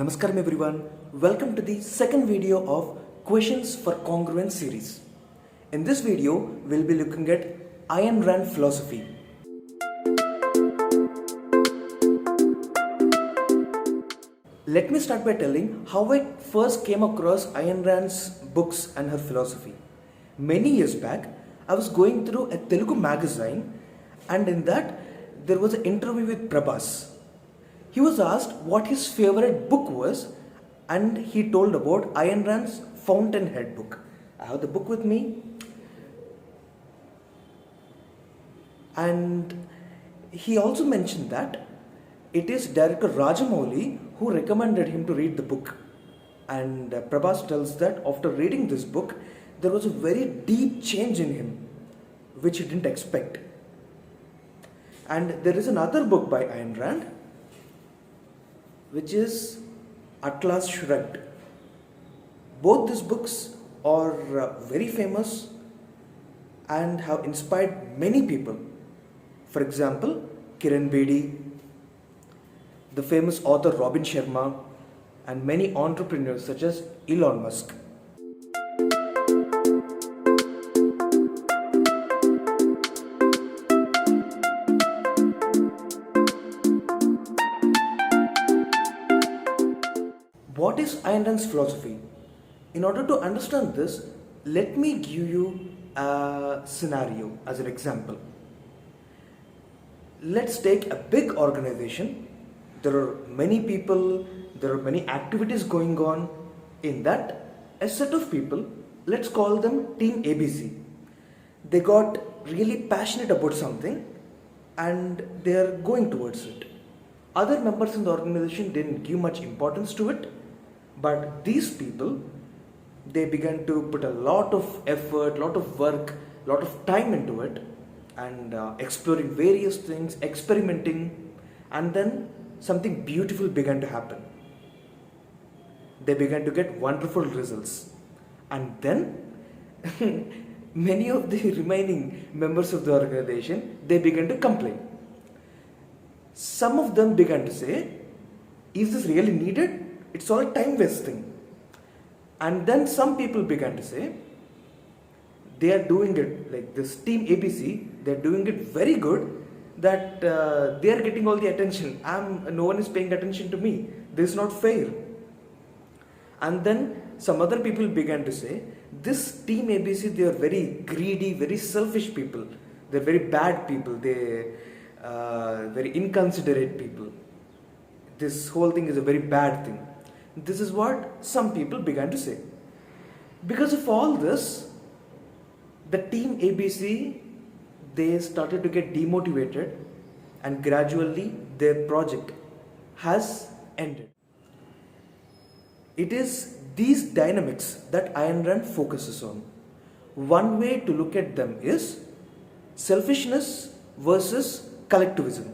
Namaskaram everyone, welcome to the second video of Questions for Congruence series. In this video, we'll be looking at Ayn Rand philosophy. Let me start by telling how I first came across Ayn Rand's books and her philosophy. Many years back, I was going through a Telugu magazine and in that there was an interview with Prabhas. He was asked what his favorite book was and he told about Ayn Rand's Fountainhead book. I have the book with me. And he also mentioned that it is director Rajamouli who recommended him to read the book. And Prabhas tells that after reading this book, there was a very deep change in him, which he didn't expect. And there is another book by Ayn Rand, which is Atlas Shrugged. Both these books are very famous and have inspired many people. For example, Kiran Bedi, the famous author Robin Sharma, and many entrepreneurs such as Elon Musk. What is Ayn Rand's philosophy? In order to understand this, let me give you a scenario as an example. Let's take a big organization. There are many people, there are many activities going on. In that, a set of people, let's call them Team ABC. They got really passionate about something and they are going towards it. Other members in the organization didn't give much importance to it. But these people, they began to put a lot of effort, lot of work, lot of time into it and exploring various things, experimenting, and then something beautiful began to happen. They began to get wonderful results. And then many of the remaining members of the organization, they began to complain. Some of them began to say, is this really needed? It's all a time wasting. And then some people began to say, they are doing it, like this Team ABC, they're doing it very good, that they are getting all the attention. No one is paying attention to me. This is not fair. And then some other people began to say, this Team ABC, they are very greedy, very selfish people. They're very bad people. They're very inconsiderate people. This whole thing is a very bad thing. This is what some people began to say. Because of all this, the Team ABC, they started to get demotivated and gradually their project has ended. It is these dynamics that Ayn Rand focuses on. One way to look at them is selfishness versus collectivism.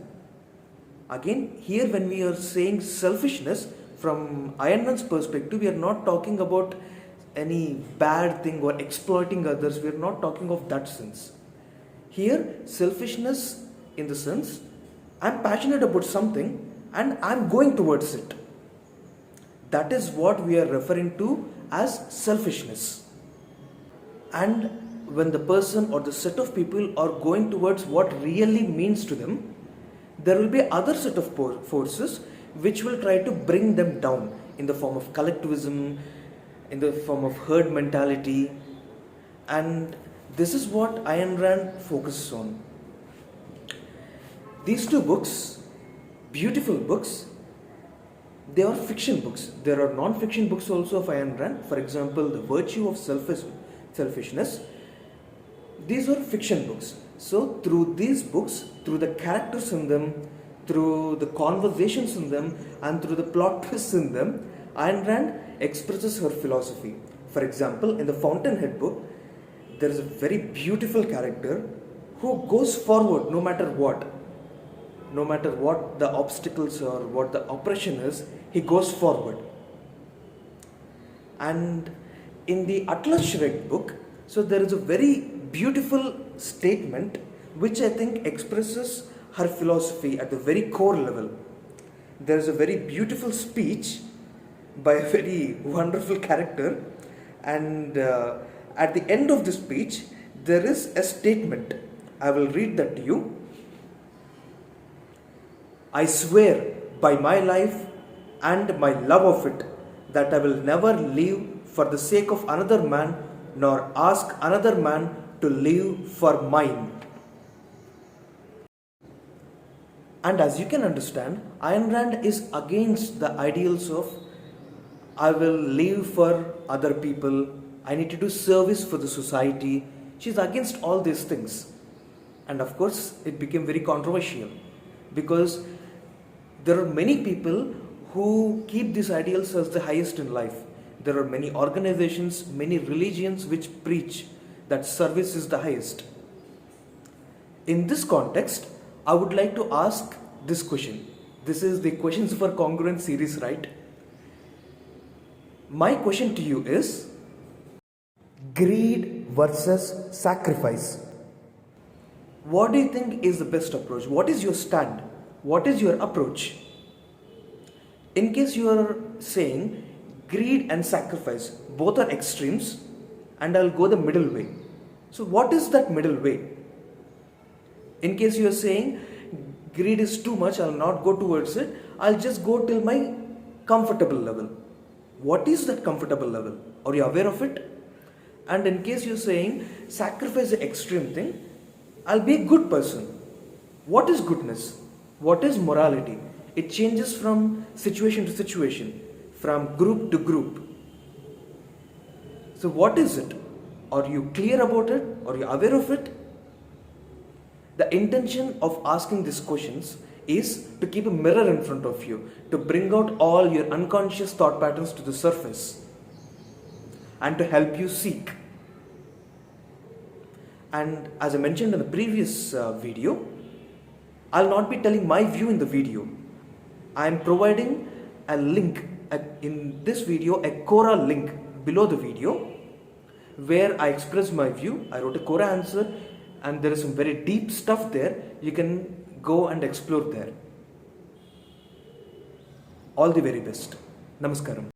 Again, here when we are saying selfishness, from Ayn Rand's perspective, we are not talking about any bad thing or exploiting others. We are not talking of that sense. Here, selfishness in the sense, I'm passionate about something and I'm going towards it. That is what we are referring to as selfishness. And when the person or the set of people are going towards what really means to them, there will be other set of forces which will try to bring them down in the form of collectivism, in the form of herd mentality. And this is what Ayn Rand focuses on. These two books, beautiful books, they are fiction books. There are non-fiction books also of Ayn Rand. For example, The Virtue of Selfishness. These are fiction books. So through these books, through the characters in them, through the conversations in them, and through the plot twists in them, Ayn Rand expresses her philosophy. For example, in the Fountainhead book, there is a very beautiful character who goes forward no matter what. No matter what the obstacles or what the oppression is, he goes forward. And in the Atlas Shrugged book, so there is a very beautiful statement which I think expresses her philosophy at the very core level. There is a very beautiful speech by a very wonderful character, and at the end of the speech there is a statement. I will read that to you. I swear by my life and my love of it that I will never live for the sake of another man, nor ask another man to live for mine. And as you can understand, Ayn Rand is against the ideals of I will live for other people, I need to do service for the society. She's against all these things. And of course, it became very controversial because there are many people who keep these ideals as the highest in life. There are many organizations, many religions which preach that service is the highest. In this context, I would like to ask this question. This is the Questions for Congruence series, right? My question to you is greed versus sacrifice. What do you think is the best approach? What is your stand? What is your approach? In case you are saying greed and sacrifice, both are extremes, and I'll go the middle way. So what is that middle way? In case you are saying greed is too much, I'll not go towards it, I'll just go till my comfortable level. What is that comfortable level? Are you aware of it? And in case you're saying sacrifice is an extreme thing, I'll be a good person. What is goodness? What is morality? It changes from situation to situation, from group to group. So what is it? Are you clear about it? Are you aware of it? The intention of asking these questions is to keep a mirror in front of you, to bring out all your unconscious thought patterns to the surface and to help you seek. And as I mentioned in the previous video, I'll not be telling my view in the video. I am providing a link in this video, a Quora link below the video where I express my view. I wrote a Quora answer and there is some very deep stuff there. You can go and explore there. All the very best. Namaskaram.